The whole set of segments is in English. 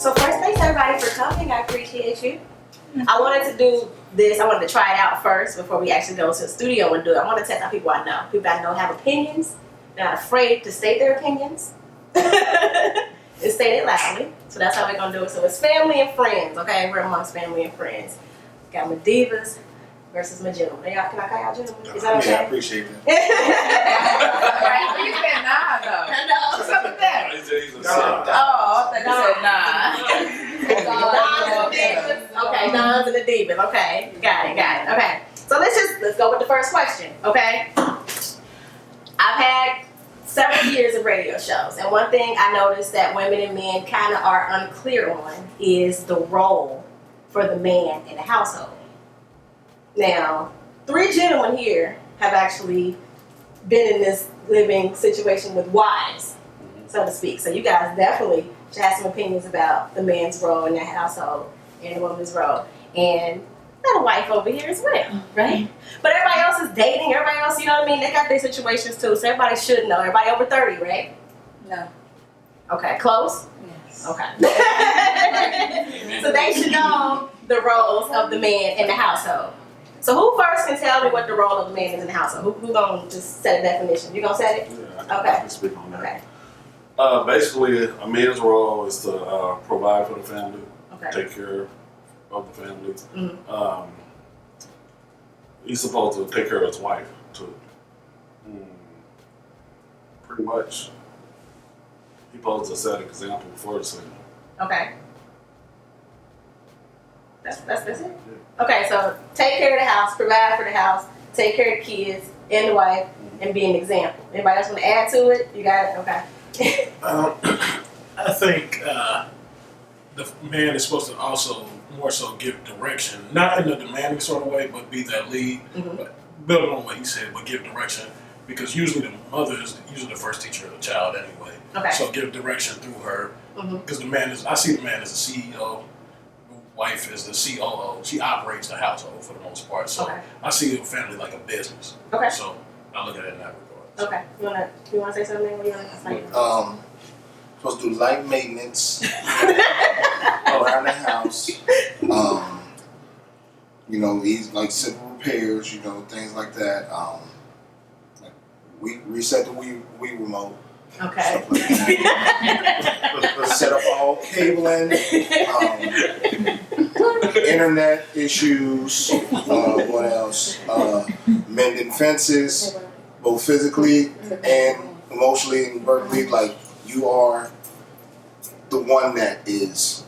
So first, thanks everybody for coming. I appreciate you. I wanted to do this. I wanted to try it out first before we actually go to the studio and do it. I want to test out people I know. People I know have opinions. They're not afraid to state their opinions. And state it loudly. So that's how we're going to do it. So it's family and friends, okay? We're amongst family and friends. Got my divas versus my gentlemen. Can I call y'all gentlemen? Is that okay? Yeah, I appreciate that. You said nah, though. No. What's up with that? He's a Oh, I thought you said nah. Dons and the divas. Okay, Dons and the divas. Okay, got it. Okay, so let's go with the first question. Okay, I've had several years of radio shows, and one thing I noticed that women and men kind of are unclear on is the role for the man in the household. Now, 3 gentlemen here have actually been in this living situation with wives, so to speak. So you guys definitely should have some opinions about the man's role in the household and the woman's role. And got a wife over here as well, right? But everybody else is dating. Everybody else, you know what I mean? They got their situations too, so everybody should know. Everybody over 30, right? No. Okay, close? Yes. Okay. So they should know the roles of the man in the household. So who first can tell me what the role of the man is in the household? Who gonna just set a definition? You gonna set it? Yeah, Okay. I can speak on that. Okay. Basically, a man's role is to provide for the family, Okay. take care of the family. Mhm. He's supposed to take care of his wife too. Pretty much. He's supposed to set an example for the family. Okay. That's it? Okay, so take care of the house, provide for the house, take care of the kids and the wife, and be an example. Anybody else want to add to it? You got it? Okay. I think the man is supposed to also more so give direction, not in a demanding sort of way, but be that lead. Mhm. But building on what he said, but give direction, because usually the mother is usually the first teacher of the child anyway. Okay. So give direction through her, Mhm. because the man is. I see the man as a CEO. The wife is the COO. She operates the household for the most part. So Okay. I see the family like a business. Okay. So I look at it in that regard. Okay. You wanna say something? What do you wanna say? Supposed to do light maintenance around the house. You know, these like simple repairs, you know, things like that. Like we reset the Wii remote. Okay. Stuff like that. Set up all cabling. Internet issues. What else? Mending fences, both physically and emotionally and verbally. Like you are the one that is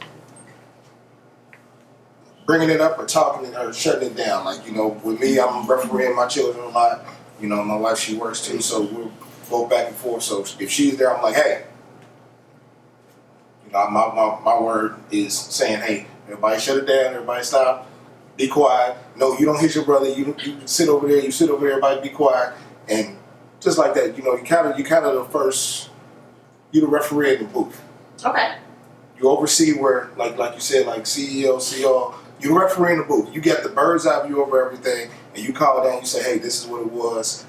bringing it up or talking it or shutting it down. Like, you know, with me, I'm refereeing my children a lot. You know, my wife, she works too, so we're both back and forth. So if she's there, I'm like, hey. You know, my word is saying, hey, everybody shut it down, everybody stop, be quiet. No, you don't hit your brother, you sit over there, everybody be quiet. And just like that, you know, you kind of the first, you the referee in the booth. Okay. You oversee where, like you said, like CEO, CO, you the referee in the booth. You get the bird's eye view over everything, and you call down, you say, hey, this is what it was,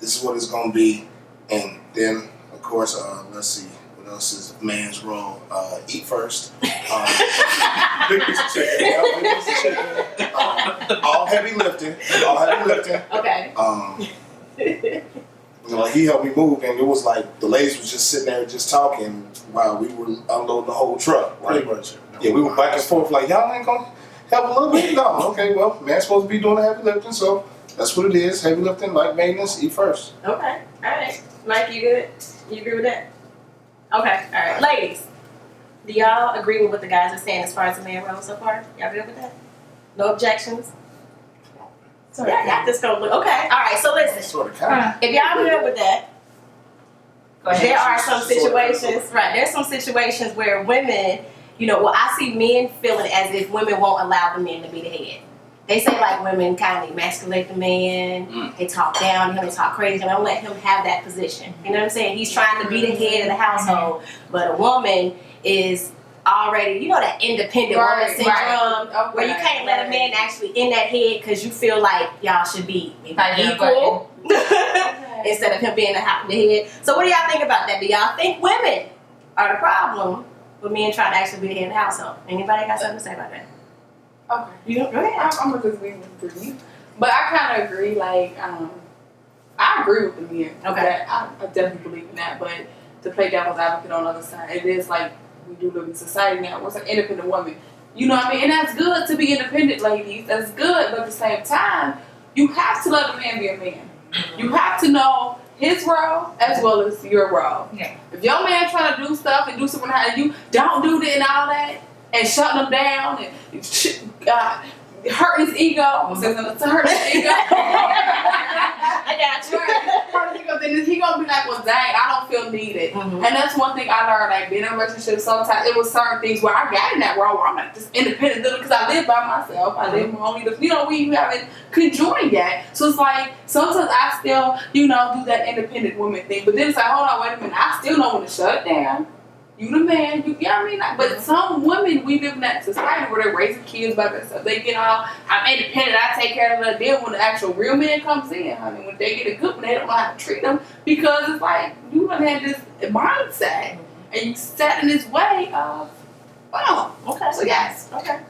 this is what it's going to be. And then, of course, let's see, what else is the man's role? Eat first. Big piece of chicken. All heavy lifting. Okay. You know, like he helped me move, and it was like the ladies was just sitting there just talking while we were unloading the whole truck. Right? Pretty much. Yeah, we were back and forth like, y'all ain't gonna help a little bit? No, okay, well, man's supposed to be doing the heavy lifting, so that's what it is. Heavy lifting, light maintenance, eat first. Okay. All right. Mike, you good? You agree with that? Okay. All right. Ladies, do y'all agree with what the guys are saying as far as the man role so far? Y'all good with that? No objections? Yeah, y'all just gonna look. Okay. All right. So listen. Sort of kind If y'all good with that, there are some situations, right? There's some situations where women, you know, well, I see men feeling as if women won't allow the men to be the head. They say like women kind of emasculate the man, they talk down to him, they talk crazy, and don't let him have that position. You know what I'm saying? He's trying to be the head of the household, but a woman is already, you know, that independent woman syndrome, where you can't let a man actually in that head because you feel like y'all should be equal instead of him being the head. So what do y'all think about that? Do y'all think women are the problem but men try to actually be the head of the household. Anybody got something to say about that? Okay. You go ahead. I'm gonna just be with you. But I kind of agree, like, I agree with the men. Okay. I definitely believe in that. But to play devil's advocate on the other side, it is like we do live in society now. What's an independent woman? You know what I mean? And that's good to be independent, ladies. That's good. But at the same time, you have to let a man be a man. You have to know his role as well as your role. Yeah. If your man trying to do stuff and do something how you don't do that and all that, and shut them down and hurt his ego. To hurt his ego. I got you. Hurt his ego. Then he gonna be like, well, dang, I don't feel needed. And that's one thing I learned, like being in a relationship. Sometimes it was certain things where I got in that role where I'm like just independent because I live by myself. I live only the, we haven't conjoined that. So it's like sometimes I still, do that independent woman thing. But then it's like, hold on, wait a minute, I still know when to shut it down. You the man, you know what I mean? Like, but some women, we live in that society where they're raising kids by themselves. They get all, I'm independent, I take care of them. Then when the actual real man comes in, honey, when they get a good one, they don't know how to treat them because it's like, you done had this mindset and you sat in this way of, Okay. So yes. Okay.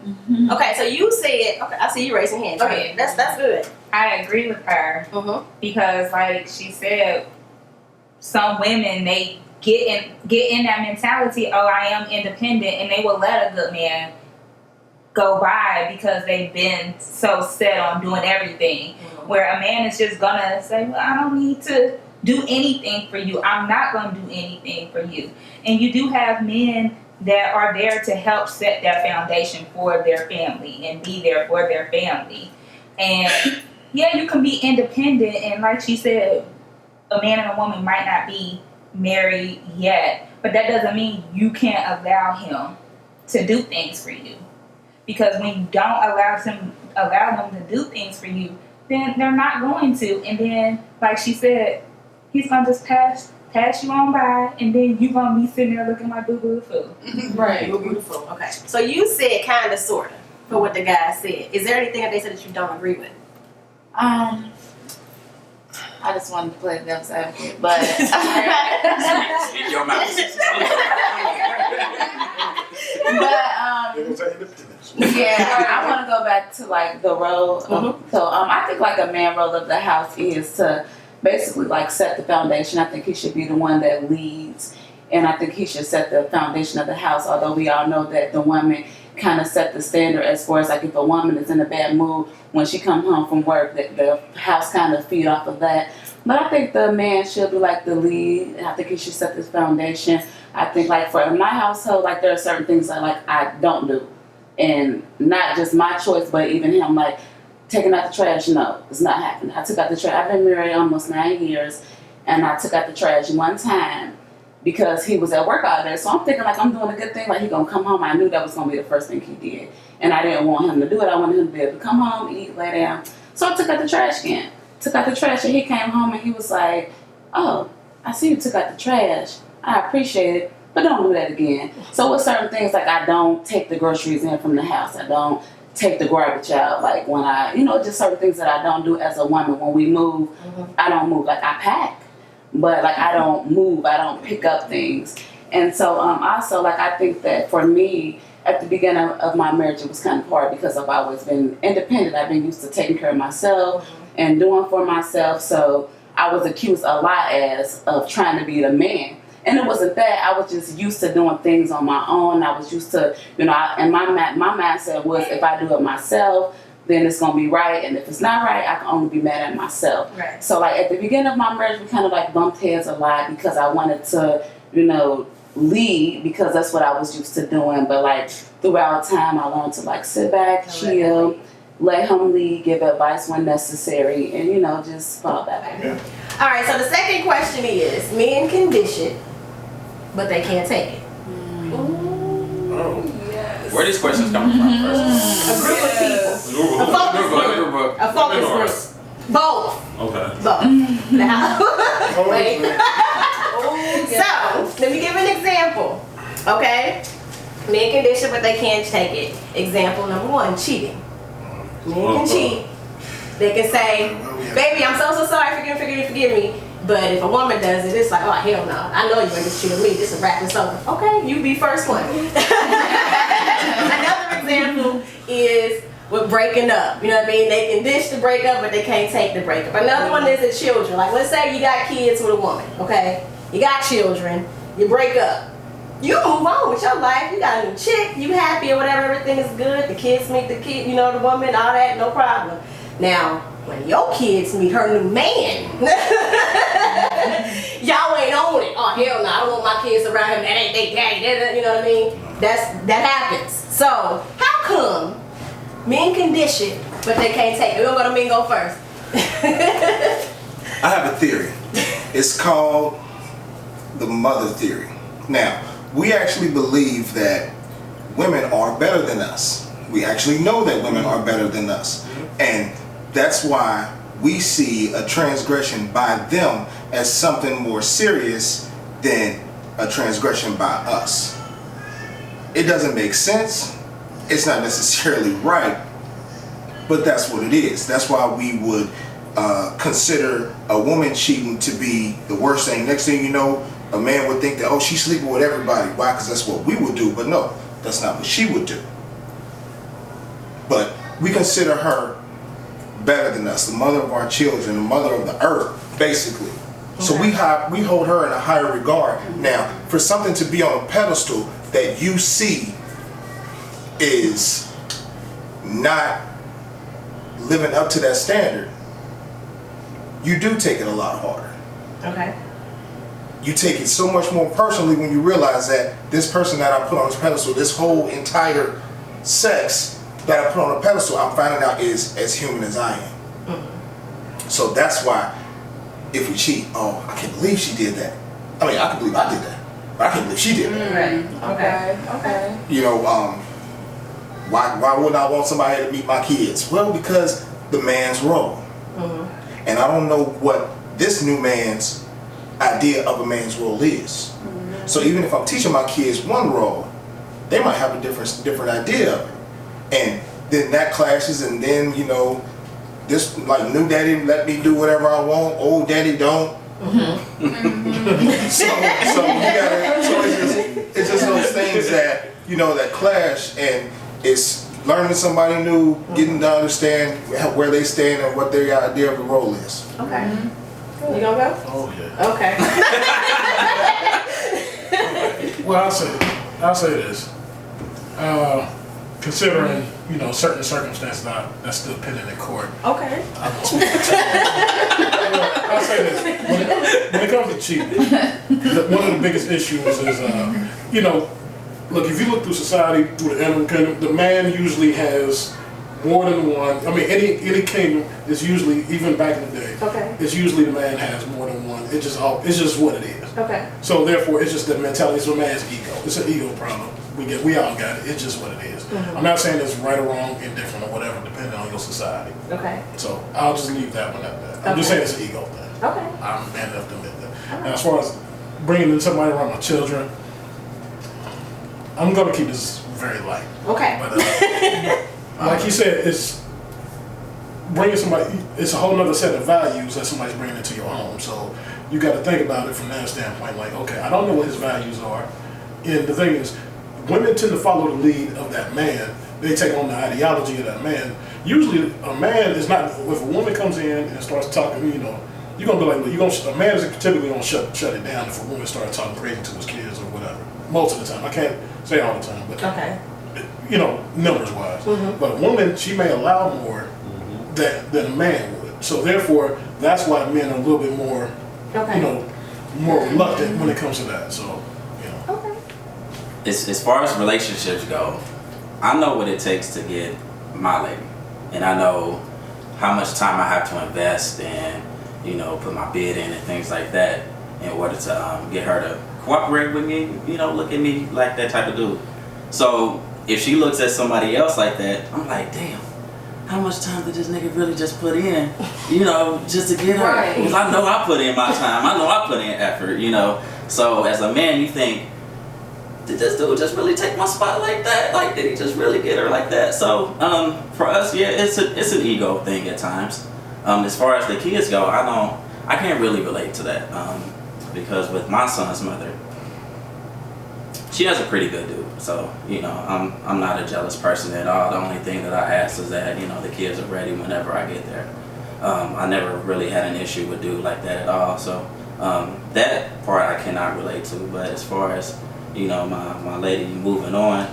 Okay, so you said, okay, I see you raising your hand. Go ahead. That's good. I agree with her because, like she said, some women they get in that mentality. Oh, I am independent, and they will let a good man go by because they've been so set on doing everything. Where a man is just gonna say, "Well, I don't need to do anything for you. I'm not gonna do anything for you." And you do have men that are there to help set that foundation for their family and be there for their family. And yeah, you can be independent, and like she said, a man and a woman might not be married yet, but that doesn't mean you can't allow him to do things for you. Because when you don't allow them to do things for you, then they're not going to. And then, like she said, he's gonna just pass you on by, and then you gonna be sitting there looking like boo-boo fool. Right. Beautiful. Okay. So you said kind of, sort of, for what the guy said. Is there anything that they said that you don't agree with? I just wanted to play devil's advocate, but In your mouth. yeah, I want to go back to like the role. I think like a man role of the house is to basically like set the foundation. I think he should be the one that leads, and I think he should set the foundation of the house. Although we all know that the woman kind of set the standard as far as like if a woman is in a bad mood when she come home from work, that the house kind of feed off of that. But I think the man should be like the lead. I think he should set this foundation. I think like for my household, like there are certain things that like I don't do, and not just my choice, but even him like taking out the trash. No, it's not happening. I took out the trash. I've been married almost 9 years, and I took out the trash one time because he was at work all day. So I'm thinking like I'm doing a good thing. Like he gonna come home. I knew that was gonna be the first thing he did, and I didn't want him to do it. I wanted him to be able to come home, eat, lay down. So I took out the trash can. Took out the trash, and he came home and he was like, "Oh, I see you took out the trash. I appreciate it, but don't do that again." So with certain things, like I don't take the groceries in from the house. I don't take the garbage out. Like when I, just certain things that I don't do as a woman. When we move, I don't move. Like I pack, but like I don't move. I don't pick up things. And so also like I think that for me, at the beginning of my marriage, it was kind of hard because I've always been independent. I've been used to taking care of myself and doing for myself. So I was accused a lot of trying to be the man. And it wasn't that. I was just used to doing things on my own. I was used to, and my mindset was if I do it myself, then it's going to be right. And if it's not right, I can only be mad at myself. Right. So like at the beginning of my marriage, we kind of like bumped heads a lot because I wanted to, lead because that's what I was used to doing. But like throughout time, I learned to like sit back, chill, let him lead, give advice when necessary, and just fall back. All right, so the second question is, men can dish it, but they can't take it. Where these questions coming from first? A group of people. A focus group. Both. Okay. Both. Now, wait. So, let me give an example. Okay? Men can dish it, but they can't take it. Example number 1, cheating. Men can cheat. They can say, "Baby, I'm so sorry, forgive me. But if a woman does it, it's like, oh hell no, I know you ain't just cheating me. This is a wrap. It's over. Okay, you be first one. Another example is with breaking up. You know what I mean? They can dish the breakup, but they can't take the breakup. Another one is the children. Like, let's say you got kids with a woman, okay? You got children, you break up. You move on with your life. You got a new chick, you happy or whatever, everything is good. The kids meet the kid, you know, the woman, all that, no problem. Now, when your kids meet her new man, y'all ain't on it. Oh hell no, I don't want my kids around him. That ain't they daddy. You know what I mean? That happens. So how come men can dish it, but they can't take it? We're gonna men go first. I have a theory. It's called the mother theory. Now, we actually believe that women are better than us. We actually know that women are better than us. And that's why we see a transgression by them as something more serious than a transgression by us. It doesn't make sense. It's not necessarily right, but that's what it is. That's why we would consider a woman cheating to be the worst thing. Next thing you know, a man would think that, oh, she's sleeping with everybody. Why? Because that's what we would do. But no, that's not what she would do. But we consider her better than us, the mother of our children, the mother of the earth, basically. Okay. So we hold her in a higher regard. Now, for something to be on a pedestal that you see is not living up to that standard, you do take it a lot harder. Okay. You take it so much more personally when you realize that this person that I put on this pedestal, this whole entire sex that I put on a pedestal, I'm finding out is as human as I am. Mm-hmm. So that's why if we cheat, oh, I can't believe she did that. I mean, I can believe I did that, but I can't believe she did that. Mm-hmm. Okay. You know, why wouldn't I want somebody to meet my kids? Well, because the man's role. Mm-hmm. And I don't know what this new man's idea of a man's role is. Mm-hmm. So even if I'm teaching my kids one role, they might have a different idea of it. And then that clashes, and then, you know, this, like, new daddy let me do whatever I want, old daddy don't. Mm-hmm. so you gotta, so it's just those things that, you know, that clash, and it's learning somebody new, getting to understand where they stand and what their idea of the role is. Okay. Mm-hmm. You gonna go? Oh yeah. Okay. Well, I'll say this. Considering, you know, certain circumstances that's still pending in court. Okay. I'll say this. When it comes to cheating, one of the biggest issues is, you know, look, if you look through society, through the animal kingdom, the man usually has more than one. I mean, any kingdom is usually, even back in the day, okay, it's usually the man has more than one. It's just what it is. Okay. So therefore, it's just the mentality. It's a man's ego. It's an ego problem. We all got it. It's just what it is. Mm-hmm. I'm not saying it's right or wrong, indifferent or whatever, depending on your society. Okay. So I'll just leave that one at that. I'm just saying it's an ego thing. Okay. I'm man enough to admit that. And as far as bringing in somebody around my children, I'm gonna keep this very light. Okay. But like you said, it's bringing somebody. It's a whole other set of values that somebody's bringing into your home. So you got to think about it from that standpoint. Like, okay, I don't know what his values are, and the thing is, women tend to follow the lead of that man. They take on the ideology of that man. Usually, a man is not. If a woman comes in and starts talking, you know, you're gonna be like, a man is typically gonna shut it down if a woman starts talking crazy to his kids or whatever. Most of the time, I can't say all the time, but okay, you know, numbers wise. Mm-hmm. But a woman, she may allow more than a man would. So therefore, that's why men are a little bit more, you know, more reluctant when it comes to that. So, you know. Okay. As far as relationships go, I know what it takes to get my lady, and I know how much time I have to invest and, you know, put my bid in and things like that in order to get her to cooperate with me, you know, look at me like that type of dude. So if she looks at somebody else like that, I'm like, damn, how much time did this nigga really just put in, you know, just to get her? Right. Because I know I put in my time, I know I put in effort, you know. So as a man, you think, did this dude just really take my spot like that? Like, did he just really get her like that? So for us, yeah, it's an ego thing at times. As far as the kids go, I I can't really relate to that because with my son's mother, she has a pretty good dude. So, you know, I'm not a jealous person at all. The only thing that I ask is that, you know, the kids are ready whenever I get there. I never really had an issue with dude like that at all. So that part I cannot relate to. But as far as, you know, my lady moving on,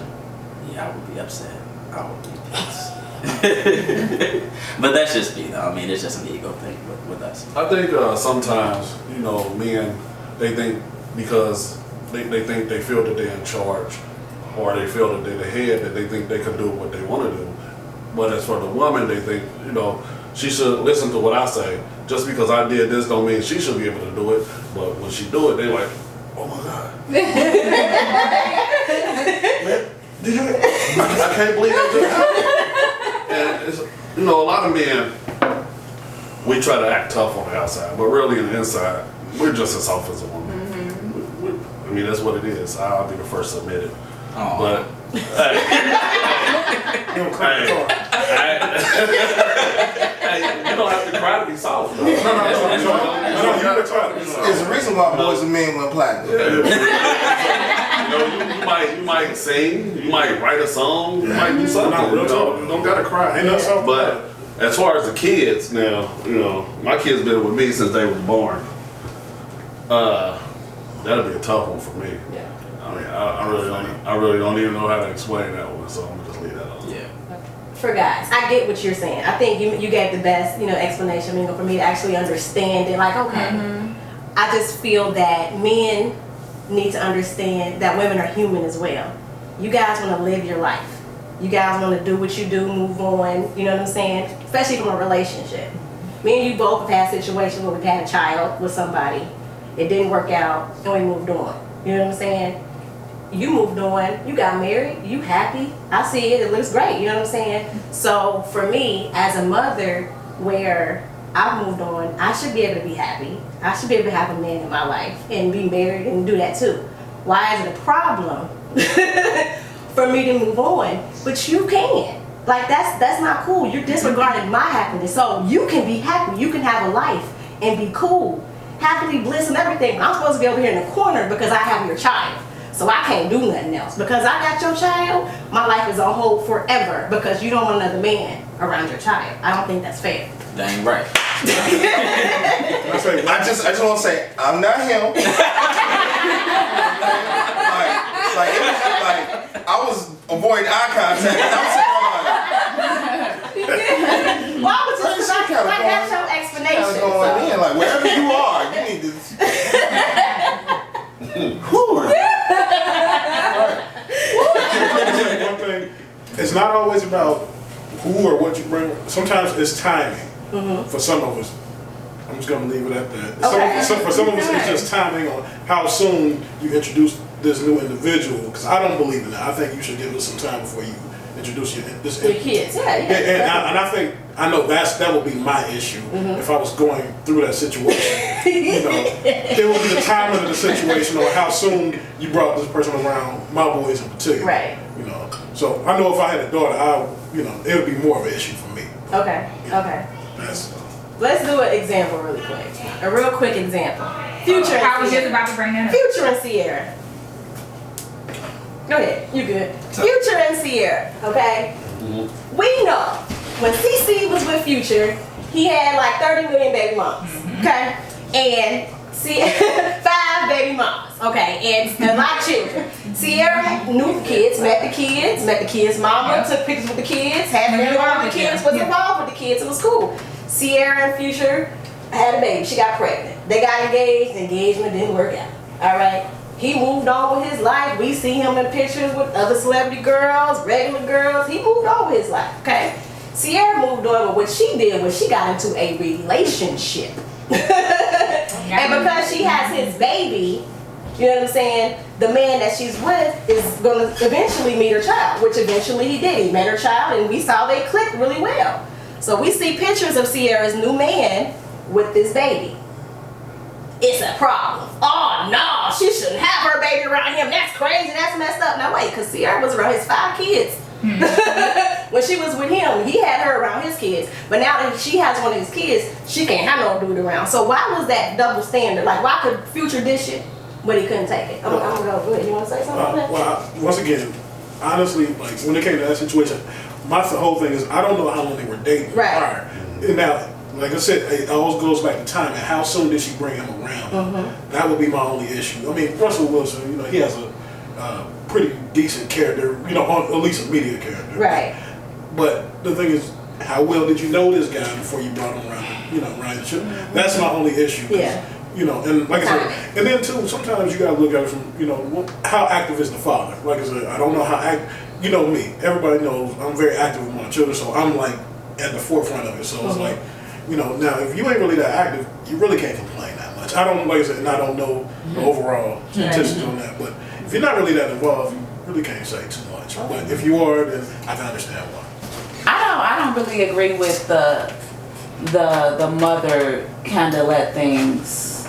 yeah, I would be upset. I would be pissed. But that's just me though. I mean, it's just an ego thing with us. I think sometimes, you know, men, they think because they think they feel that they're in charge, or they feel that they're the head, that they think they can do what they want to do. But as for the woman, they think, you know, she should listen to what I say. Just because I did this don't mean she should be able to do it. But when she do it, they like, oh my God. Man, did you? I can't believe that just happened. And it's, you know, a lot of men, we try to act tough on the outside, but really on the inside, we're just as soft as a woman. I mean, that's what it is. I'll be the first to admit it. Aww. But hey, you don't have to cry to be soft. No, There's a reason why Boys and Men went platinum. You know, you might sing, you might write a song, you might do something. You don't gotta cry. Ain't no something. But as far as the kids now, you know, my kids been with me since they were born. That'll be a tough one for me. Yeah. I mean, I really don't even know how to explain that one, so I'm gonna just leave that alone. Yeah. For guys, I get what you're saying. I think you gave the best, you know, explanation, you know, for me to actually understand it. Like, okay, I just feel that men need to understand that women are human as well. You guys want to live your life. You guys want to do what you do, move on. You know what I'm saying? Especially from a relationship. Me and you both have had situations where we've had a child with somebody. It didn't work out, and we moved on. You know what I'm saying? You moved on, you got married, you happy. I see it looks great, you know what I'm saying? So for me, as a mother, where I've moved on, I should be able to be happy. I should be able to have a man in my life and be married and do that too. Why is it a problem for me to move on? But you can. Like that's not cool. You're disregarding my happiness. So you can be happy, you can have a life and be cool. Happily bliss and everything. I'm supposed to be over here in the corner because I have your child. So I can't do nothing else. Because I got your child, my life is on hold forever because you don't want another man around your child. I don't think that's fair. Dang right. I just want to say, I'm not him. like I was avoiding eye contact. Well, I was just because I got your explanation. Going in, like wherever you are, you need to. One thing, it's not always about who or what you bring. Sometimes it's timing. For some of us, I'm just gonna leave it at that. For some of us, it's just timing on how soon you introduce this new individual. Because I don't believe in that. I think you should give us some time before you introduce your kids. And I think I know that would be my issue if I was going through that situation. You know, it would be the timing of the situation or how soon you brought this person around my boys in particular. Right. You know, so I know if I had a daughter, it would be more of an issue for me. Okay. Let's do an example really quick. A real quick example. Future. I was just about to bring that up. Future and Sierra. Go ahead. You good. Future and Sierra. Okay. We know when CC was with Future, he had like 30 million baby moms. Okay. And 5 baby moms. Okay. And a lot of children. Sierra knew the kids, met the kids' mama, took pictures with the kids, had family around the kids, was involved with the kids. It was cool. Sierra and Future had a baby. She got pregnant. They got engaged. The engagement didn't work out. All right. He moved on with his life. We see him in pictures with other celebrity girls, regular girls. He moved on with his life. Okay. Sierra moved on, but what she did was she got into a relationship. And because she has his baby, you know what I'm saying, the man that she's with is going to eventually meet her child, which eventually he did. He met her child, and we saw they clicked really well. So we see pictures of Sierra's new man with this baby. It's a problem. Oh no, she shouldn't have her baby around him. That's crazy. That's messed up. Now wait, because Sierra was around his 5 kids When she was with him, he had her around his kids. But now that she has one of his kids, she can't have no dude around. So why was that double standard? Like, why could Future dish it, but he couldn't take it? I'm gonna go. Good. You want to say something about that? Well, once again, honestly, like when it came to that situation, my whole thing is I don't know how long they were dating prior. And now, like I said, it always goes back to time and how soon did she bring him around? That would be my only issue. I mean, Russell Wilson, you know, he has a pretty decent character, you know, at least a media character. Right. But the thing is, how well did you know this guy before you brought him around, you know, around the show? That's my only issue. Yeah. You know, and like I said, and then too, sometimes you gotta look at it from, you know, how active is the father? Like I said, I don't know how active, you know me, everybody knows I'm very active with my children, so I'm like at the forefront of it. So it's like, you know, now if you ain't really that active, you really can't complain that much. I don't, like I said, and I don't know the overall statistics on that, but if you're not really that involved, you really can't say too much. But if you are, then I can understand why. I don't really agree with the mother kind of let things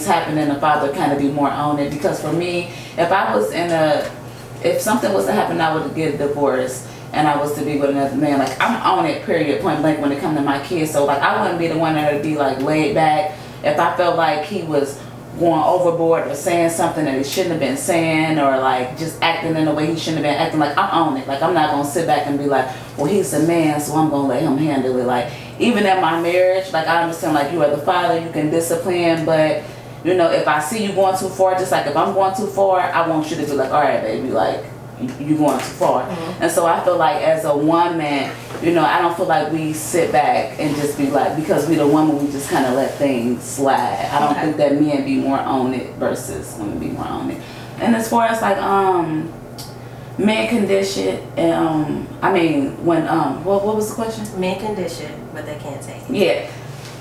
happen and the father kind of be more on it, because for me, if something was to happen, I would get a divorce and I was to be with another man, like I'm on it, period, point blank, when it comes to my kids. So like I wouldn't be the one that would be like laid back if I felt like he was going overboard or saying something that he shouldn't have been saying, or like just acting in a way he shouldn't have been acting. Like I'm on it. Like I'm not gonna sit back and be like, well, he's a man, so I'm gonna let him handle it. Like even in my marriage, like I understand, like you are the father, you can discipline, but you know, if I see you going too far, just like if I'm going too far, I want you to be like, all right, baby, like you going too far. And so I feel like as a woman, you know, I don't feel like we sit back and just be like, because we the woman, we just kind of let things slide. I don't think that men be more on it versus women be more on it. And as far as like men can dish it, and I mean when what was the question? Men can dish it, but they can't take it. Yeah.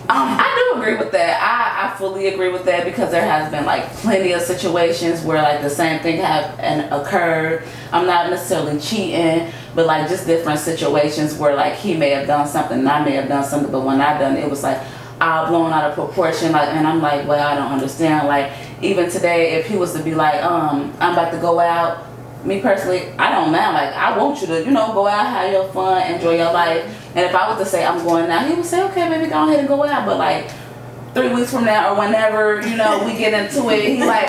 I do agree with that. I fully agree with that, because there has been like plenty of situations where like the same thing have occurred. I'm not necessarily cheating, but like just different situations where like he may have done something and I may have done something, but when I done it, it was like all blown out of proportion. Like, and I'm like, well, I don't understand. Like even today, if he was to be like, I'm about to go out, me personally, I don't mind. Like I want you to, you know, go out, have your fun, enjoy your life. And if I was to say I'm going out, he would say, okay, baby, go ahead and go out. But like 3 weeks from now or whenever, you know, we get into it, he's like,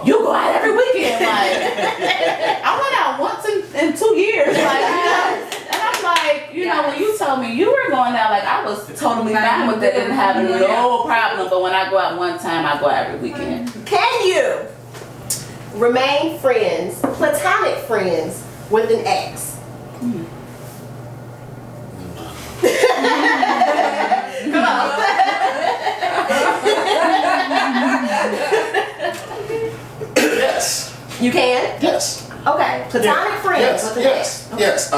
you go out every weekend. Like I went out once in 2 years. Like, you know, and I'm like, you know, when you told me you were going out, like I was totally fine with it, didn't have no problem. But when I go out one time, I go out every weekend. Can you remain friends, platonic friends, with an ex? Come on. Yes. You can? Yes. Okay. Platonic friends Yes. with an Yes. ex. Okay. Yes.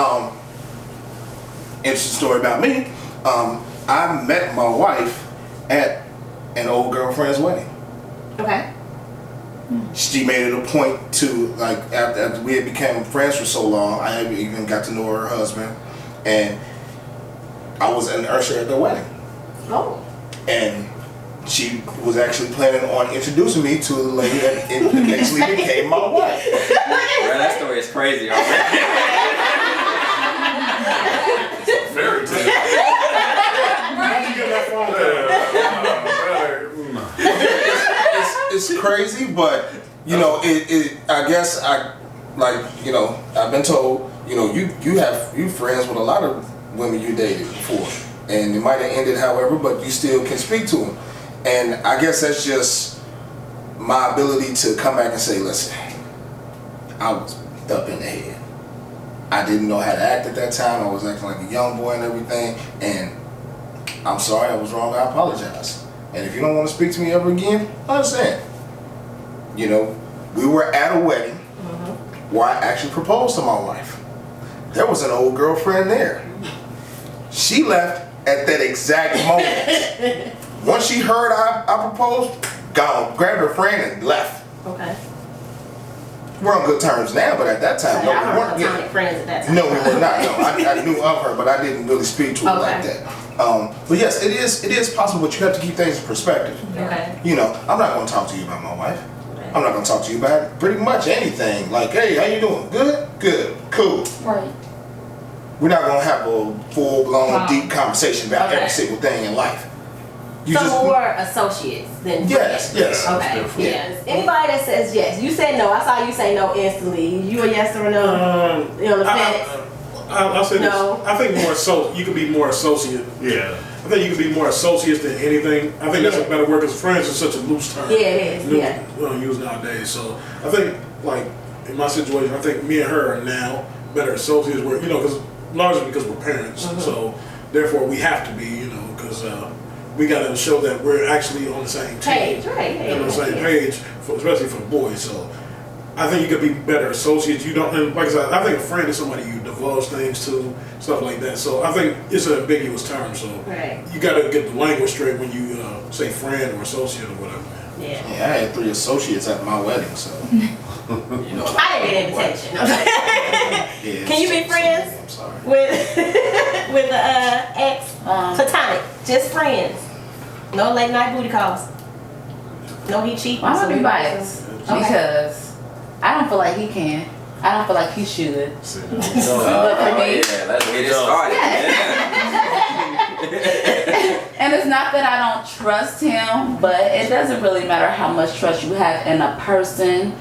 Interesting story about me. I met my wife at an old girlfriend's wedding. Okay. She made it a point to, like, after we had become friends for so long, I had even got to know her husband, and I was an usher at their wedding. Oh. And she was actually planning on introducing me to the lady that eventually became my wife. Bro, that story is crazy already. Fairy tale. How'd you get that far? It's crazy, but you know, I guess I've been told, you know, you friends with a lot of women you dated before, and it might have ended however, but you still can speak to them, and I guess that's just my ability to come back and say, listen, I was up in the head. I didn't know how to act at that time. I was acting like a young boy and everything, and I'm sorry, I was wrong. I apologize. And if you don't want to speak to me ever again, I understand. You know, we were at a wedding where I actually proposed to my wife. There was an old girlfriend there. She left at that exact moment. Once she heard I proposed, gone, grabbed her friend and left. Okay. We're on good terms now, but at that time, So no, we y'all weren't. weren't platonic friends at that time. No, we were not. No, I knew of her, but I didn't really speak to her like that. But yes, it is possible, but you have to keep things in perspective. Okay. You know, I'm not going to talk to you about my wife. I'm I'm not gonna talk to you about pretty much anything. Like, hey, how you doing? Good? Good. Cool. Right. We're not gonna have a full-blown, Wow. deep conversation about Okay. every single thing in life. You So just more associates than yes, yes. Okay. different. Yes. Anybody that says yes, you said no. I saw you say no instantly. You a yes or a no? You on the fence? I'll say No. this. I think more so. You can be more associate. Yeah. I think you can be more associates than anything. I think that's a better word because friends is such a loose term. Yeah, it is. Yeah. We don't use nowadays. So I think, like in my situation, I think me and her are now better associates. Where because largely because we're parents, so therefore we have to be. Because we got to show that we're actually on the same team. Page, right? And on the same page, especially for the boys. So I think you could be better associates. You don't, and like I said, I think a friend is somebody you divulge things to, stuff like that. So I think it's an ambiguous term. So Right. you got to get the language straight when you say friend or associate or whatever. Yeah. Yeah, I had 3 associates at my wedding, so. You know, I didn't get an invitation. Yeah, Can you be friends? I'm sorry. with with ex platonic, just friends. No late night booty calls. No, he cheating. I'm gonna so be he- biased Okay. because I don't feel like he can. I don't feel like he should. See, But for me, yeah, let's get it started. and it's not that I don't trust him, but it doesn't really matter how much trust you have in a person.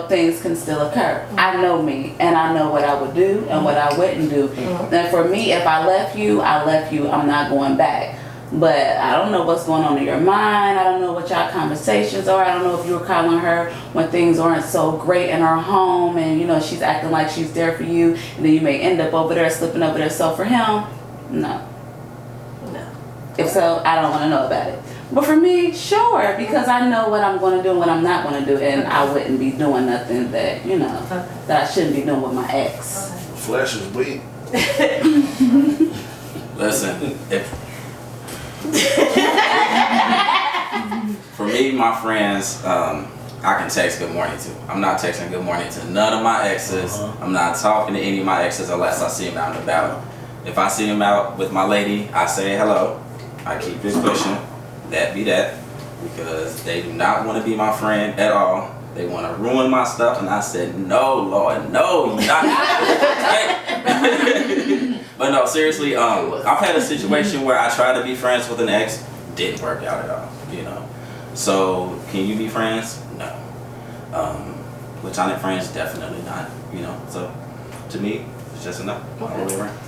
Things can still occur. I know me, and I know what I would do and what I wouldn't do. And for me, if I left you, I left you. I'm not going back. But I don't know what's going on in your mind. I don't know what y'all conversations are. I don't know if you were calling her when things aren't so great in her home and, she's acting like she's there for you. And then you may end up over there, slipping over there. So for him, no. No. If so, I don't want to know about it. But for me, sure, because I know what I'm going to do and what I'm not going to do. And I wouldn't be doing nothing that, that I shouldn't be doing with my ex. Flesh is weak. Listen, for me, my friends, I can text good morning to. I'm not texting good morning to none of my exes. I'm not talking to any of my exes unless I see them out and about. If I see them out with my lady, I say hello. I keep it pushing. That be that. Because they do not want to be my friend at all. They want to ruin my stuff. And I said, no, Lord, no, you're not. But no, seriously, I've had a situation where I tried to be friends with an ex. Didn't work out at all, So, can you be friends? No. Platonic friends, definitely not, So, to me, it's just enough. All the way around.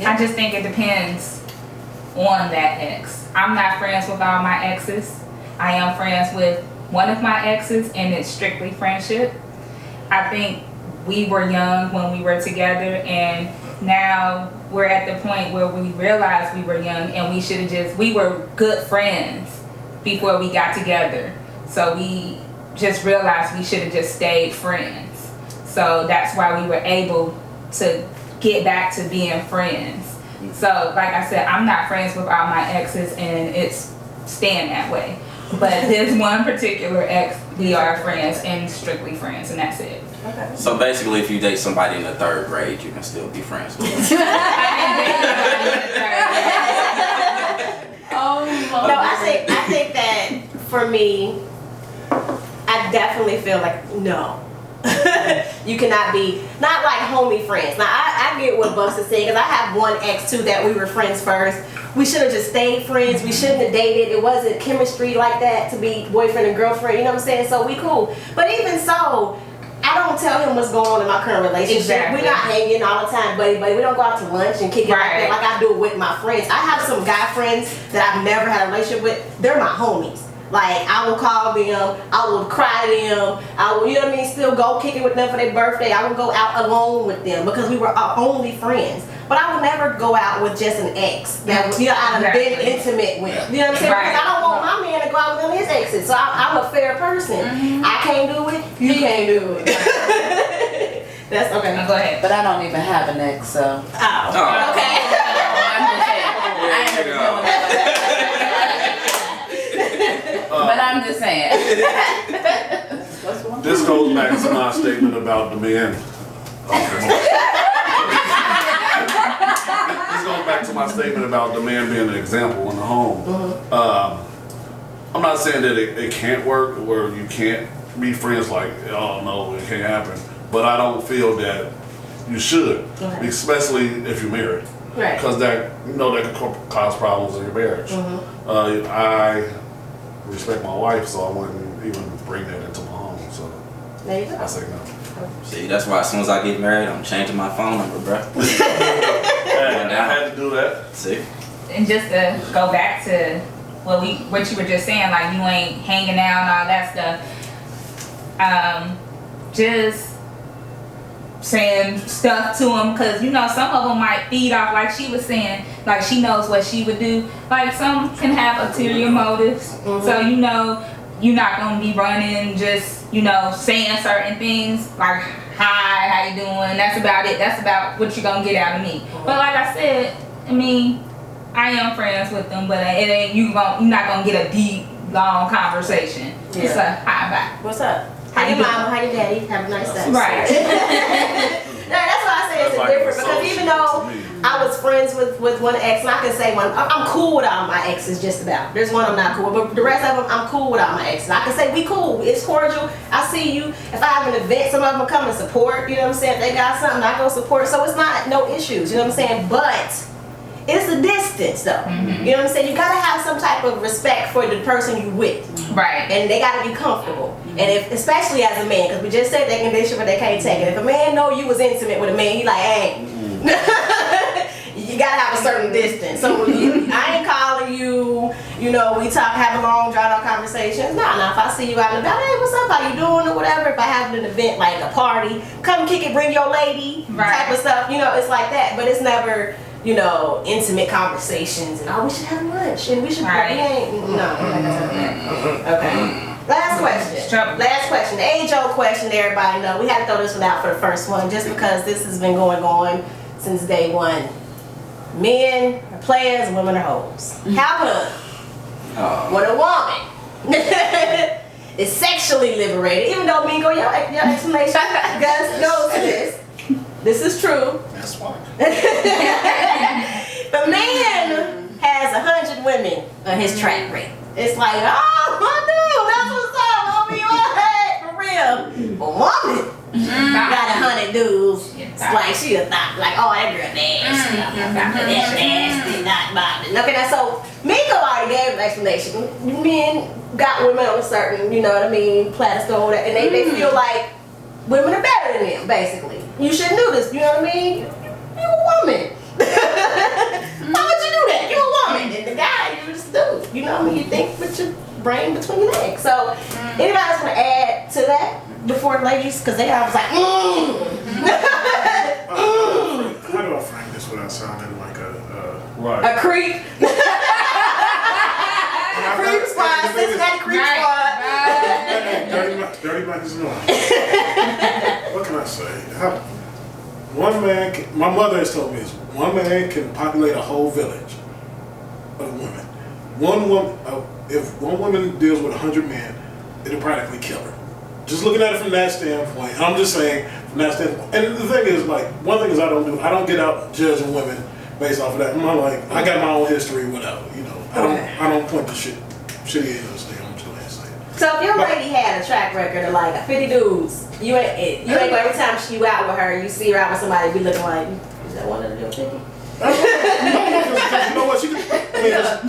I just think it depends on that ex. I'm not friends with all my exes. I am friends with one of my exes, and it's strictly friendship. I think we were young when we were together, and now we're at the point where we realize we were young and we were good friends before we got together. So we just realized we should have just stayed friends. So that's why we were able to get back to being friends. So like I said, I'm not friends with all my exes, and it's staying that way. But this one particular ex, we are friends and strictly friends, and that's it. Okay. So basically, if you date somebody in the 3rd grade, you can still be friends with them. No, I think that for me, I definitely feel like no. You cannot be, not like homie friends. Now I get what Bucks is saying, because I have one ex too that we were friends first. We should have just stayed friends. We shouldn't have dated. It wasn't chemistry like that to be boyfriend and girlfriend. You know what I'm saying? So we cool. But even so, I don't tell him what's going on in my current relationship. Exactly. We're not hanging all the time, buddy. We don't go out to lunch and kick it like that, like I do with my friends. I have some guy friends that I've never had a relationship with. They're my homies. Like, I will call them, I will cry to them, I will, still go kick it with them for their birthday. I will go out alone with them because we were only friends. But I would never go out with just an ex that I've been intimate with. You know what I'm saying? Because I don't want my man to go out with his exes. So I'm a fair person. I can't do it, you can't do it. That's okay. Go ahead. But I don't even have an ex, so. Oh, okay. I'm just saying. I ain't never doing that. But I'm just saying. This goes back to my statement about the men. This goes back to my statement about the man being an example in the home. I'm not saying that it can't work where you can't be friends like, oh no, it can't happen. But I don't feel that you should, especially if you're married. Right. Because that that could cause problems in your marriage. I respect my wife, so I wouldn't even bring that into my home. So there you go. I say no. See, that's why as soon as I get married, I'm changing my phone number, bro. And I had to do that. See? And just to go back to what you were just saying, like you ain't hanging out and all that stuff. Just saying stuff to them, because some of them might feed off, like she was saying, like she knows what she would do. Like some can have ulterior motives, so you're not gonna be running just saying certain things like, hi, how you doing? That's about it. That's about what you're gonna get out of me. But like I said, I mean, I am friends with them, but it ain't you're not gonna get a deep, long conversation. Yeah. It's a hi, bye. What's up? How your mama? How your daddy? Have a nice day. Right. No, that's why I say it's That's different, like because even though I was friends with one ex, and I can say I'm cool with all my exes, just about. There's one I'm not cool with, but the rest of them I'm cool with all my exes. I can say we cool, it's cordial. I see you. If I have an event, some of them will come and support. You know what I'm saying? If they got something, I go support. So it's not no issues. You know what I'm saying? But it's the distance, though. You know what I'm saying? You gotta have some type of respect for the person you with. Right. And they gotta be comfortable. And if, especially as a man, because we just said they can dish it, but they can't take it. If a man know you was intimate with a man, he like, hey, you gotta have a certain distance. So I ain't calling you, we talk, have a long, drawn out conversations. Nah, if I see you out and about, hey, what's up, how you doing, or whatever. If I have an event like a party, come kick it, bring your lady, type of stuff. It's like that. But it's never, intimate conversations and we should have lunch and we should Okay. Last question. The age-old question everybody know. We had to throw this one out for the first one just because this has been going on since day one. Men are players, women are hoes. How come when a woman is sexually liberated, even though me go your explanation goes to this. This is true. That's fine. The man has 100 women on his track record. It's like, oh, my dude, that's what's up, homie. What? For real. A woman got 100 dudes. It's like she a thought, like, oh, that girl nasty. That's nasty, not bothered. Okay, now so Miko already gave an explanation. Men got women on a certain, pedestal, and they feel like women are better than them, basically. You shouldn't do this, you know what I mean? You a woman. Why would you do that? You a woman. And the guy, you just do. You know what I mean? You think with your brain between your legs. So, anybody else want to add to that before ladies? Because they always like, How do I frame this without sounding like a creep. Creep squad, Cincinnati creep squad. Dirty Mike is annoying. What can I say? My mother has told me this. One man can populate a whole village of women. If one woman deals with 100 men, it'll practically kill her. Just looking at it from that standpoint, I'm just saying from that standpoint. And the thing is, like, one thing is I don't get out judging women based off of that. I'm like, I got my own history, whatever. I don't point to shitty angles. I'm just gonna say it. So if your lady had a track record of like 50 dudes, you ain't go every time you out with her, you see her out with somebody, be looking like, is that one of the 50? No, you know what?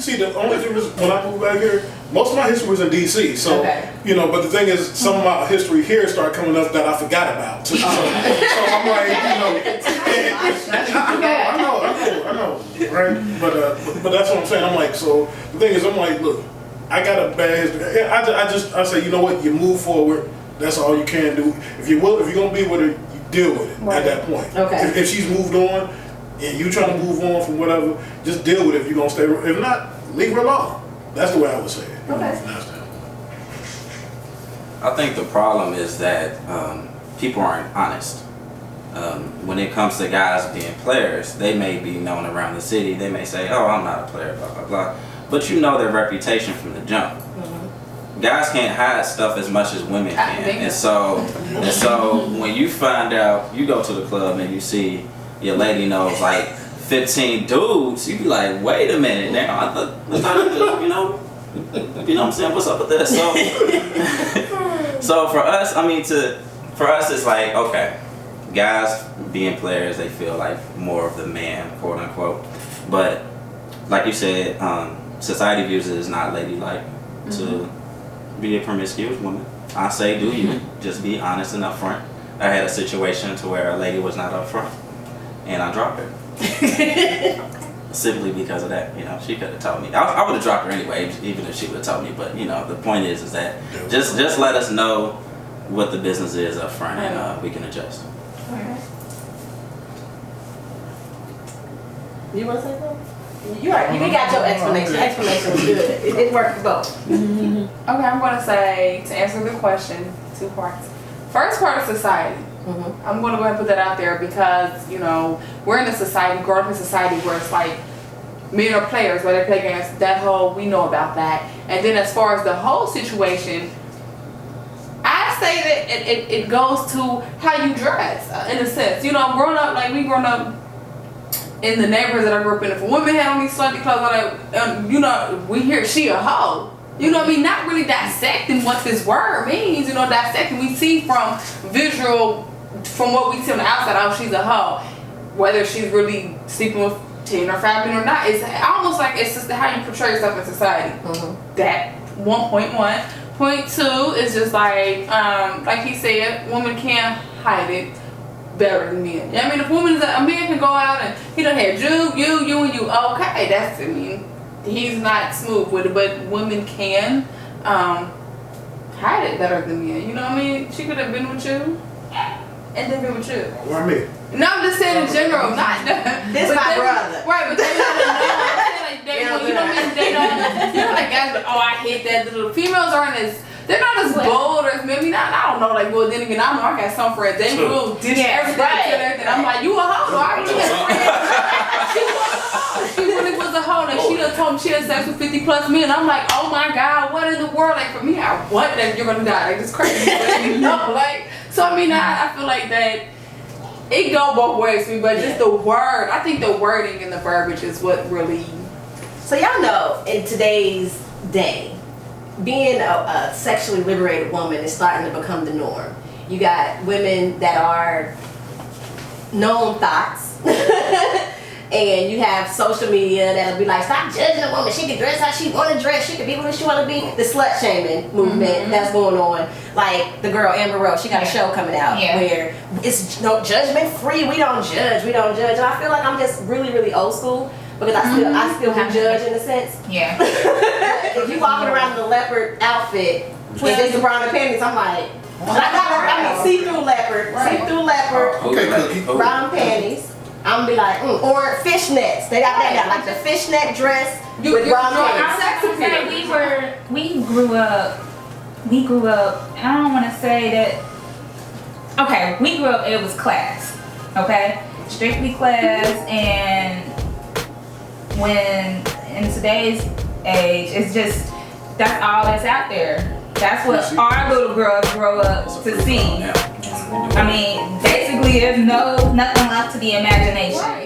See, the only difference when I moved back here, most of my history was in DC. So, but the thing is, some of my history here started coming up that I forgot about. So I'm like, I know, right? But that's what I'm saying. I'm like, so the thing is, I'm like, look, I got a bad history. I say, you know what? You move forward. That's all you can do. If you're gonna be with her, you deal with it at that point. Okay. If she's moved on and you trying to move on from whatever, just deal with it. If you're gonna stay, if not, leave her alone. That's the way I would say it. I think the problem is that people aren't honest. When it comes to guys being players, they may be known around the city. They may say, "Oh, I'm not a player," blah blah blah. But you know their reputation from the jump. Guys can't hide stuff as much as women can, and so when you find out, you go to the club and you see your lady knows like 15 dudes, you be like, wait a minute now, I thought it was, You know what I'm saying? What's up with this? So, so for us, I mean, for us, it's like, okay, guys being players, they feel like more of the man, quote unquote. But like you said, society views it as not ladylike to be a promiscuous woman. I say, do you? Just be honest and upfront. I had a situation to where a lady was not upfront, and I dropped her. Simply because of that, you know, she could have told me. I would have dropped her anyway, even if she would have told me. But you know, the point is that just let us know what the business is up front, and we can adjust. You want to say something? You right. You got your explanation. Your explanation was good. It worked for both. Okay, I'm going to say, to answer the question, 2 parts. First part of society. I'm going to go ahead and put that out there because, you know, we're in a society, growing up in a society where it's like men are players, where they play games, that whole, we know about that. And then as far as the whole situation, I say that it goes to how you dress, in a sense. You know, growing up, like we grown up in the neighborhoods that I grew up in, if a woman had on these slutty clothes, like, you know, we hear she a hoe. You know what I mean? Not really dissecting what this word means, you know, dissecting. We see from visual, from what we see on the outside, oh, she's a hoe. Whether she's really sleeping with 10 or 15 or not, it's almost like it's just how you portray yourself in society. That 1.1. Point 2 is just like he said, women can't hide it better than men. I mean, if a man can go out and he done had you, and you, okay, that's, I mean, he's not smooth with it, but women can hide it better than men. You know what I mean? She could have been with you and then been with you. Why me? No, I'm just saying in general, not this my brother. Right, but they don't know. Like they don't, you know what I mean? They don't, you know, like guys, but, I hit that. The little females aren't as, they're not as bold as maybe not. I don't know, like, well, then again, I know I got some friends. They will dish everything to everything. I'm like, you a hoe? I ain't even friends. She really was a hoe. Like, she done told me she had sex with 50 plus men. I'm like, oh my God, what in the world? Like, for me, I want that you're gonna die. Like, it's crazy. But, you know, like, so I mean, I feel like that it go both ways for me, but just the word, I think the wording and the verbiage is what really. So y'all know, in today's day, being a sexually liberated woman is starting to become the norm. You got women that are known thoughts, and you have social media that'll be like, stop judging a woman. She can dress how she want to dress. She can be who she want to be. The slut shaming movement that's going on. Like the girl Amber Rose, she got a show coming out where it's no judgment free. We don't judge. And I feel like I'm just really, really old school. Because I still have judge in a sense. Yeah. If you walking around in a leopard outfit with this brown panties, I'm like, I mean see-through leopard, Okay, Cookie. brown panties. I'm gonna be like, or fishnets. They got that now, like the fishnet dress with brown panties. We grew up. I don't want to say that. Okay, we grew up. It was class. Okay, strictly class, and when in today's age, it's just that's all that's out there. That's what our little girls grow up to see. I mean, basically, there's nothing left to the imagination.